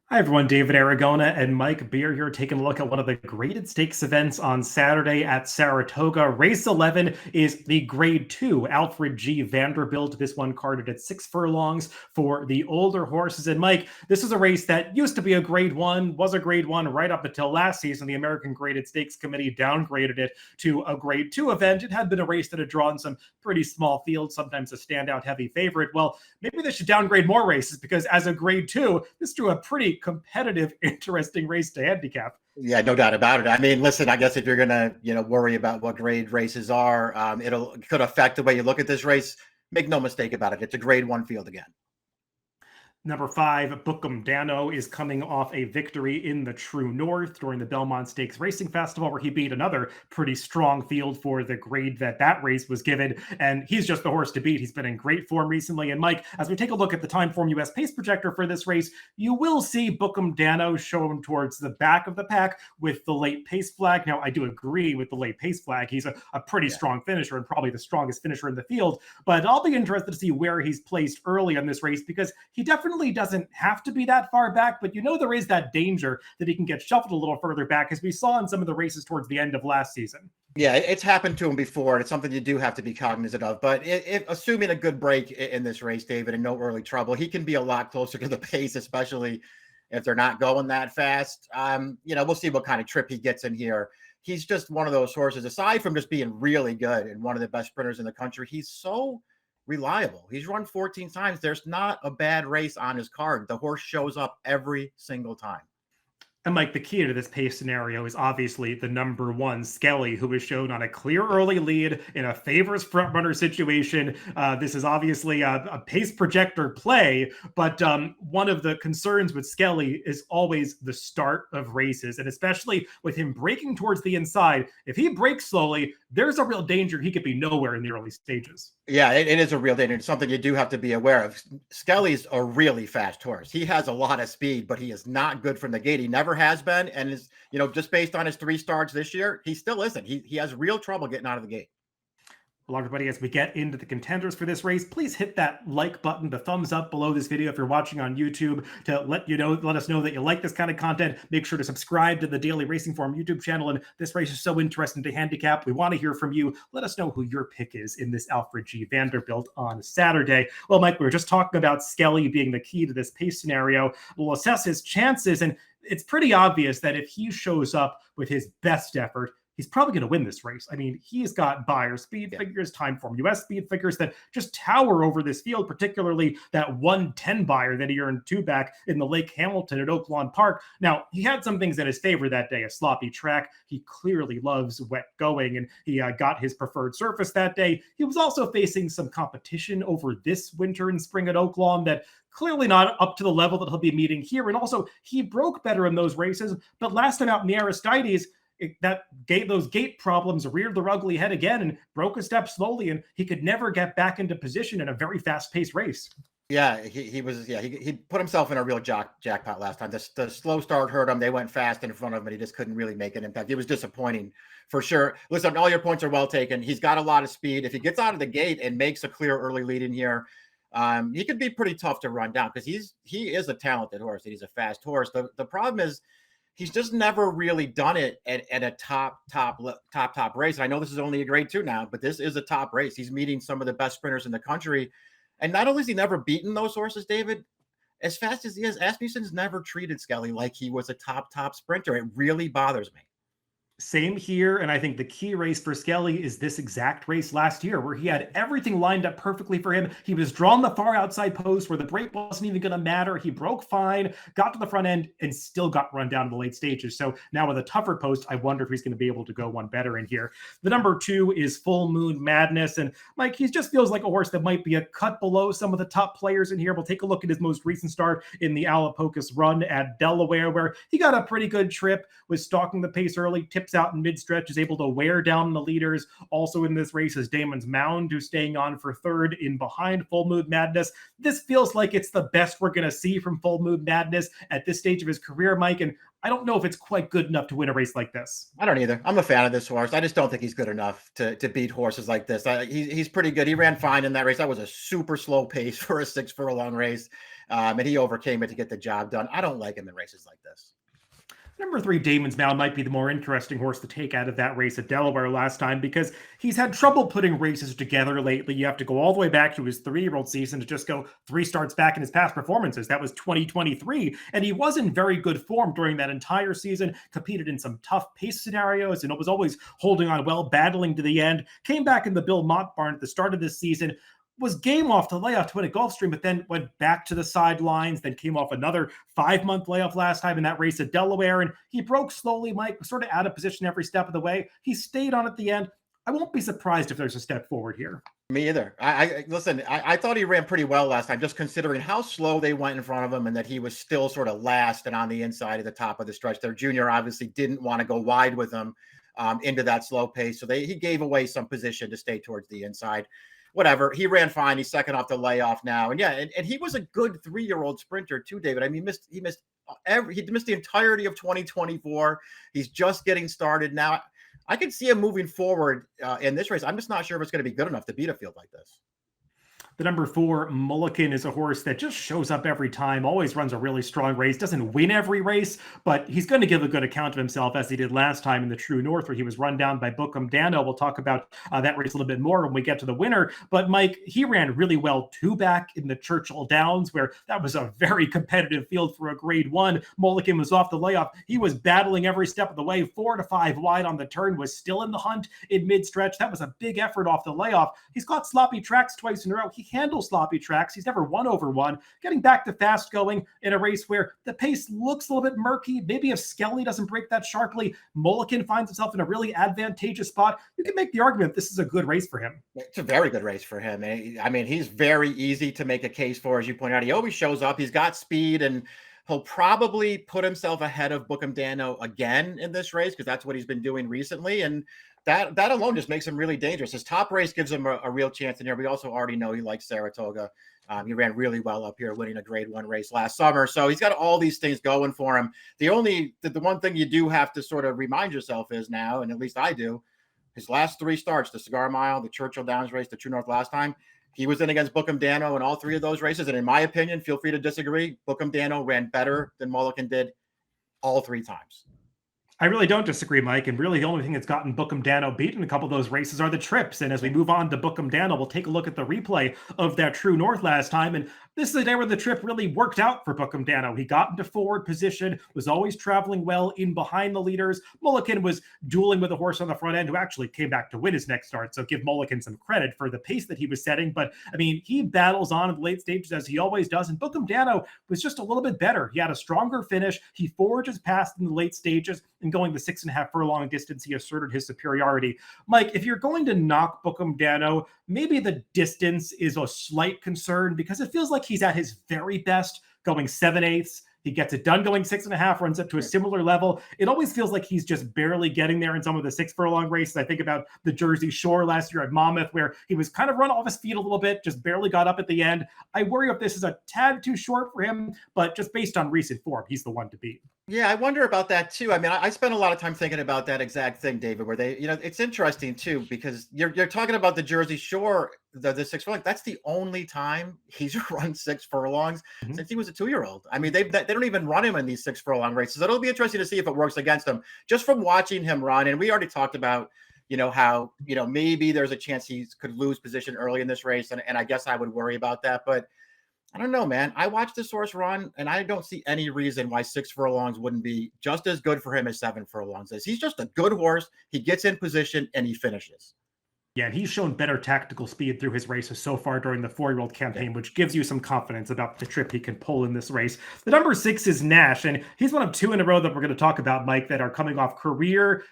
Hi, everyone. David Aragona and Mike Beer here taking a look at one of the graded stakes events on Saturday at Saratoga. Race 11 is the Grade 2 Alfred G. Vanderbilt. This one carded at 6 furlongs for the older horses. And Mike, this is a race that used to be a Grade 1, was a Grade 1 right up until last season. The American Graded Stakes Committee downgraded it to a Grade 2 event. It had been a race that had drawn some pretty small fields, sometimes a standout heavy favorite. Well, maybe they should downgrade more races because as a Grade 2, this drew a pretty competitive, interesting race to handicap. Yeah, no doubt about it. I mean, listen, I guess if you're gonna, worry about what grade races are, it could affect the way you look at this race. Make no mistake about it; it's a Grade 1 field again. Number 5, Bookham Dano is coming off a victory in the True North during the Belmont Stakes Racing Festival, where he beat another pretty strong field for the grade that race was given. And he's just the horse to beat. He's been in great form recently. And Mike, as we take a look at the Timeform US pace projector for this race, you will see Bookham Dano shown towards the back of the pack with the late pace flag. Now, I do agree with the late pace flag. He's a pretty strong finisher and probably the strongest finisher in the field. But I'll be interested to see where he's placed early in this race because he definitely doesn't have to be that far back, but there is that danger that he can get shuffled a little further back, as we saw in some of the races towards the end of last season. Yeah, it's happened to him before, and it's something you do have to be cognizant of. But assuming a good break in this race, David, and no early trouble, he can be a lot closer to the pace, especially if they're not going that fast. We'll see what kind of trip he gets in here. He's just one of those horses, aside from just being really good and one of the best sprinters in the country, he's so reliable. He's run 14 times. There's not a bad race on his card. The horse shows up every single time. And Mike, the key to this pace scenario is obviously the number 1, Skelly, who was shown on a clear early lead in a favors frontrunner situation. This is obviously a pace projector play, but one of the concerns with Skelly is always the start of races, and especially with him breaking towards the inside. If he breaks slowly, there's a real danger he could be nowhere in the early stages. Yeah, it is a real danger. It's something you do have to be aware of. Skelly's a really fast horse. He has a lot of speed, but he is not good from the gate. He never has been, and is just based on his 3 starts this year, he still isn't. He has real trouble getting out of the gate. Well, everybody, as we get into the contenders for this race, please hit that like button, the thumbs up below this video if you're watching on YouTube, to let us know that you like this kind of content. Make sure to subscribe to the Daily Racing Form YouTube channel. And this race is so interesting to handicap. We want to hear from you. Let us know who your pick is in this Alfred G. Vanderbilt on Saturday. Well, Mike, we were just talking about Skelly being the key to this pace scenario. We'll assess his chances, and it's pretty obvious that if he shows up with his best effort, he's probably going to win this race. I mean, he's got buyer speed figures, Timeform US speed figures that just tower over this field, particularly that 110 buyer that he earned 2 back in the Lake Hamilton at Oaklawn Park. Now, he had some things in his favor that day, a sloppy track. He clearly loves wet going, and he got his preferred surface that day. He was also facing some competition over this winter and spring at Oaklawn that clearly not up to the level that he'll be meeting here. And also, he broke better in those races, but last time out in the Aristides, those gate problems reared their ugly head again and broke a step slowly, and he could never get back into position in a very fast-paced race. Yeah, he put himself in a real jackpot last time. The slow start hurt him. They went fast in front of him, and he just couldn't really make an impact. It was disappointing for sure. Listen, all your points are well taken. He's got a lot of speed. If he gets out of the gate and makes a clear early lead in here, he could be pretty tough to run down because he is a talented horse. He's a fast horse. The problem is, he's just never really done it at a top race. And I know this is only a Grade 2 now, but this is a top race. He's meeting some of the best sprinters in the country. And not only has he never beaten those horses, David, as fast as he is, Asmussen's never treated Skelly like he was a top sprinter. It really bothers me. Same here, and I think the key race for Skelly is this exact race last year where he had everything lined up perfectly for him. He was drawn the far outside post where the break wasn't even going to matter. He broke fine, got to the front end, and still got run down in the late stages. So now with a tougher post, I wonder if he's going to be able to go one better in here. The number 2 is Full Moon Madness, and Mike, he just feels like a horse that might be a cut below some of the top players in here. We'll take a look at his most recent start in the Alapocus run at Delaware, where he got a pretty good trip, was stalking the pace early, tips out in mid-stretch, is able to wear down the leaders. Also in this race is Damon's Mound, who's staying on for 3rd in behind Full Moon Madness. This feels like it's the best we're going to see from Full Moon Madness at this stage of his career, Mike, and I don't know if it's quite good enough to win a race like this. I don't either. I'm a fan of this horse. I just don't think he's good enough to beat horses like this. He's pretty good. He ran fine in that race. That was a super slow pace for a 6 furlong race, and he overcame it to get the job done. I don't like him in races like this. Number 3, Damon's Mound might be the more interesting horse to take out of that race at Delaware last time because he's had trouble putting races together lately. You have to go all the way back to his 3-year-old season to just go 3 starts back in his past performances. That was 2023, and he was in very good form during that entire season, competed in some tough pace scenarios, and was always holding on well, battling to the end. Came back in the Bill Mott barn at the start of this season, was game off the layoff to win a Gulfstream, but then went back to the sidelines, then came off another 5-month layoff last time in that race at Delaware. And he broke slowly, Mike, sort of out of position every step of the way. He stayed on at the end. I won't be surprised if there's a step forward here. Me either. Listen, I thought he ran pretty well last time, just considering how slow they went in front of him and that he was still sort of last and on the inside of the top of the stretch. Their junior obviously didn't want to go wide with him into that slow pace. So he gave away some position to stay towards the inside. Whatever. He ran fine. He's second off the layoff now. And yeah, and he was a good 3-year-old sprinter too, David. I mean, he missed the entirety of 2024. He's just getting started now. I can see him moving forward in this race. I'm just not sure if it's going to be good enough to beat a field like this. The number 4, Mulligan, is a horse that just shows up every time, always runs a really strong race, doesn't win every race, but he's going to give a good account of himself as he did last time in the True North, where he was run down by Bookham Dano. We'll talk about that race a little bit more when we get to the winner. But Mike, he ran really well too back in the Churchill Downs, where that was a very competitive field for a Grade 1. Mulligan was off the layoff. He was battling every step of the way, 4 to 5 wide on the turn, was still in the hunt in mid-stretch. That was a big effort off the layoff. He's got sloppy tracks twice in a row. He handles sloppy tracks. He's never won over one. Getting back to fast going in a race where the pace looks a little bit murky. Maybe if Skelly doesn't break that sharply, Mulligan finds himself in a really advantageous spot. You can make the argument this is a good race for him. It's a very good race for him. I mean, he's very easy to make a case for, as you point out. He always shows up. He's got speed, and he'll probably put himself ahead of Bookham Dano again in this race because that's what he's been doing recently. And that alone just makes him really dangerous. His top race gives him a real chance in here. We also already know he likes Saratoga. He ran really well up here, winning a Grade 1 race last summer. So he's got all these things going for him. The one thing you do have to sort of remind yourself is now, and at least I do, his last 3 starts, the Cigar Mile, the Churchill Downs race, the True North last time, he was in against Bookham Dano in all 3 of those races. And in my opinion, feel free to disagree, Bookham Dano ran better than Mulligan did all 3 times. I really don't disagree, Mike. And really, the only thing that's gotten Bookham Dano beaten a couple of those races are the trips. And as we move on to Bookham Dano, we'll take a look at the replay of that True North last time. And this is the day where the trip really worked out for Bookham Dano. He got into forward position, was always traveling well in behind the leaders. Mulligan was dueling with a horse on the front end who actually came back to win his next start. So give Mulligan some credit for the pace that he was setting. But I mean, he battles on in the late stages as he always does. And Bookham Dano was just a little bit better. He had a stronger finish. He forges past in the late stages, and going the 6.5 furlong distance, he asserted his superiority. Mike, if you're going to knock Bookham Dano, maybe the distance is a slight concern because it feels like he's at his very best going 7/8. He gets it done going 6.5, runs up to a similar level. It always feels like he's just barely getting there in some of the 6 furlong races. I think about the Jersey Shore last year at Monmouth, where he was kind of run off his feet a little bit, just barely got up at the end. I worry if this is a tad too short for him, but just based on recent form, he's the one to beat. Yeah, I wonder about that too. I mean, I spent a lot of time thinking about that exact thing, David, where it's interesting too, because you're talking about the Jersey Shore, the 6 furlong. That's the only time he's run 6 furlongs since he was a 2-year-old. I mean, they don't even run him in these 6 furlong races. It'll be interesting to see if it works against him just from watching him run. And we already talked about, how, maybe there's a chance he could lose position early in this race. And I guess I would worry about that, but I don't know, man. I watched this horse run, and I don't see any reason why 6 furlongs wouldn't be just as good for him as 7 furlongs is. He's just a good horse. He gets in position, and he finishes. Yeah, and he's shown better tactical speed through his races so far during the 4-year-old campaign, which gives you some confidence about the trip he can pull in this race. The number 6 is Nash, and he's one of 2 in a row that we're going to talk about, Mike, that are coming off career,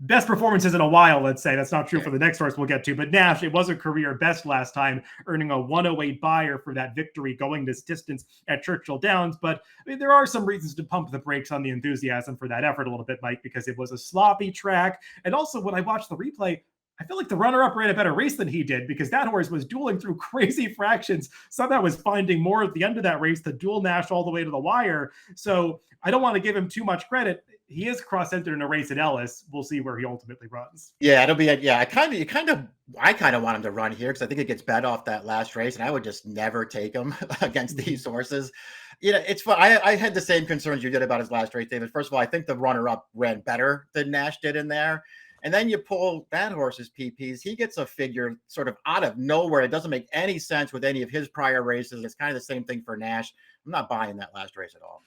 best performances in a while, let's say. That's not true for the next horse we'll get to, but Nash, it was a career best last time, earning a 108 buyer for that victory going this distance at Churchill Downs. But I mean, there are some reasons to pump the brakes on the enthusiasm for that effort a little bit, Mike, because it was a sloppy track. And also, when I watched the replay, I feel like the runner-up ran a better race than he did, because that horse was dueling through crazy fractions. Somehow was finding more at the end of that race to duel Nash all the way to the wire. So I don't want to give him too much credit. He is cross-entered in a race at Ellis. We'll see where he ultimately runs. Yeah, it'll be I kind of want him to run here because I think it gets bet off that last race, and I would just never take him against these horses. It's fun. I had the same concerns you did about his last race, David. First of all, I think the runner-up ran better than Nash did in there. And then you pull that horse's PPs. He gets a figure sort of out of nowhere. It doesn't make any sense with any of his prior races. It's kind of the same thing for Nash. I'm not buying that last race at all.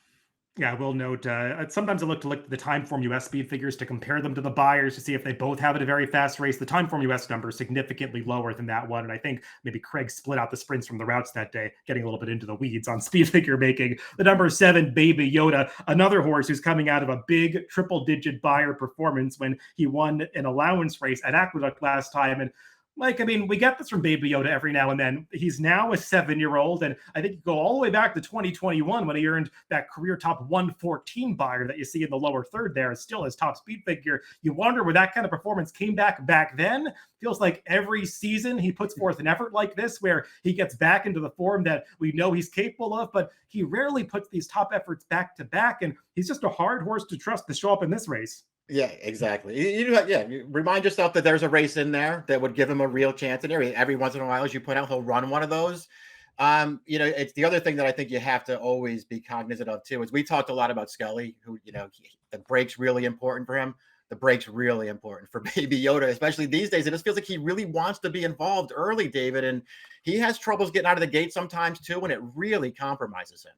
Yeah, I will note, sometimes I look at the Timeform US speed figures to compare them to the buyers to see if they both have a very fast race. The Timeform US number is significantly lower than that one, and I think maybe Craig split out the sprints from the routes that day, getting a little bit into the weeds on speed figure making. The number 7, Baby Yoda, another horse who's coming out of a big triple-digit buyer performance when he won an allowance race at Aqueduct last time, and Mike, I mean, we get this from Baby Yoda every now and then. He's now a 7-year-old, and I think you go all the way back to 2021 when he earned that career top 114 buyer that you see in the lower third there, is still his top speed figure. You wonder where that kind of performance came back then. Feels like every season he puts forth an effort like this where he gets back into the form that we know he's capable of, but he rarely puts these top efforts back to back, and he's just a hard horse to trust to show up in this race. Yeah, exactly. You remind yourself that there's a race in there that would give him a real chance. And every once in a while, as you point out, he'll run one of those. It's the other thing that I think you have to always be cognizant of too, is we talked a lot about Skelly, who, the break's really important for him. The break's really important for Baby Yoda, especially these days. It just feels like he really wants to be involved early, David. And he has troubles getting out of the gate sometimes too, and it really compromises him.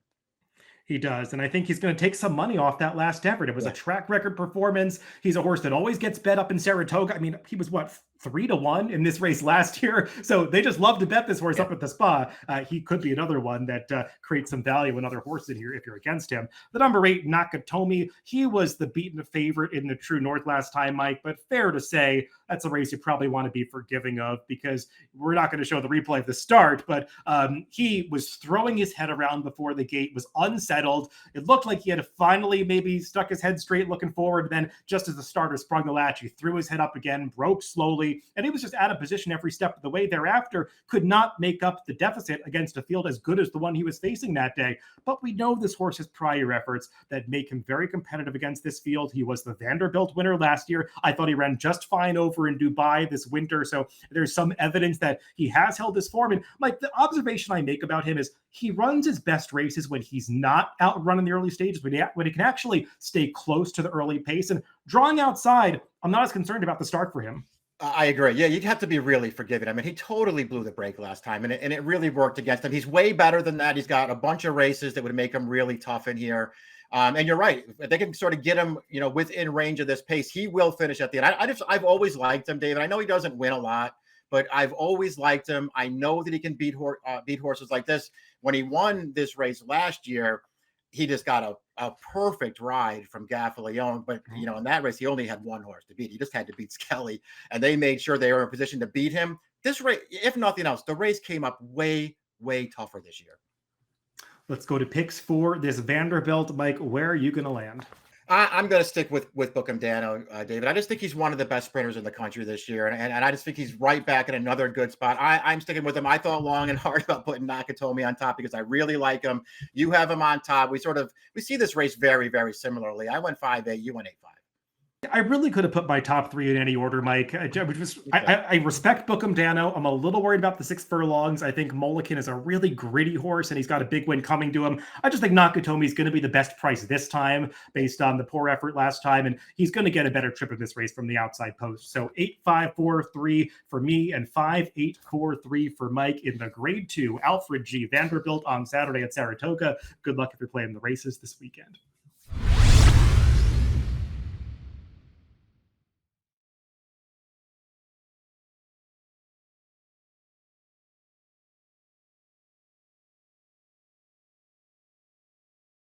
He does. And I think he's going to take some money off that last effort. It was a track record performance. He's a horse that always gets bet up in Saratoga. I mean, he was 3-1 in this race last year. So they just love to bet this horse up at the Spa. He could be another one that creates some value in other horses in here if you're against him. The number 8, Nakatomi, he was the beaten favorite in the True North last time, Mike, but fair to say that's a race you probably want to be forgiving of, because we're not going to show the replay of the start, but he was throwing his head around before the gate, was unsettled. It looked like he had finally maybe stuck his head straight looking forward. Then just as the starter sprung the latch, he threw his head up again, broke slowly, and he was just out of position every step of the way thereafter, could not make up the deficit against a field as good as the one he was facing that day. But we know this horse has prior efforts that make him very competitive against this field. He was the Vanderbilt winner last year. I thought he ran just fine over in Dubai this winter, so there's some evidence that he has held his form. And Mike, the observation I make about him is he runs his best races when he's not outrunning the early stages, when he can actually stay close to the early pace. And drawing outside, I'm not as concerned about the start for him. I agree. Yeah, you'd have to be really forgiving. I mean, he totally blew the break last time, and it really worked against him. He's way better than that. He's got a bunch of races that would make him really tough in here. And you're right. If they can sort of get him, within range of this pace, he will finish at the end. I've always liked him, David. I know he doesn't win a lot, but I've always liked him. I know that he can beat horses like this. When he won this race last year, he just got a perfect ride from Gaffaleone. But, in that race, he only had one horse to beat. He just had to beat Skelly, and they made sure they were in a position to beat him. This race, if nothing else, the race came up way, way tougher this year. Let's go to picks for this Vanderbilt. Mike, where are you going to land? I'm going to stick with Bookham Dano, David. I just think he's one of the best sprinters in the country this year, and I just think he's right back in another good spot. I'm sticking with him. I thought long and hard about putting Nakatomi on top because I really like him. You have him on top. We see this race very, very similarly. I went 5-8. You went 8-5. I really could have put my top 3 in any order, Mike. I respect Bookham Dano. I'm a little worried about the 6 furlongs. I think Mulliken is a really gritty horse, and he's got a big win coming to him. I just think Nakatomi is going to be the best price this time based on the poor effort last time, and he's going to get a better trip of this race from the outside post. So 8-5-4-3 for me and 5-8-4-3 for Mike in the Grade 2 Alfred G. Vanderbilt on Saturday at Saratoga. Good luck if you're playing the races this weekend.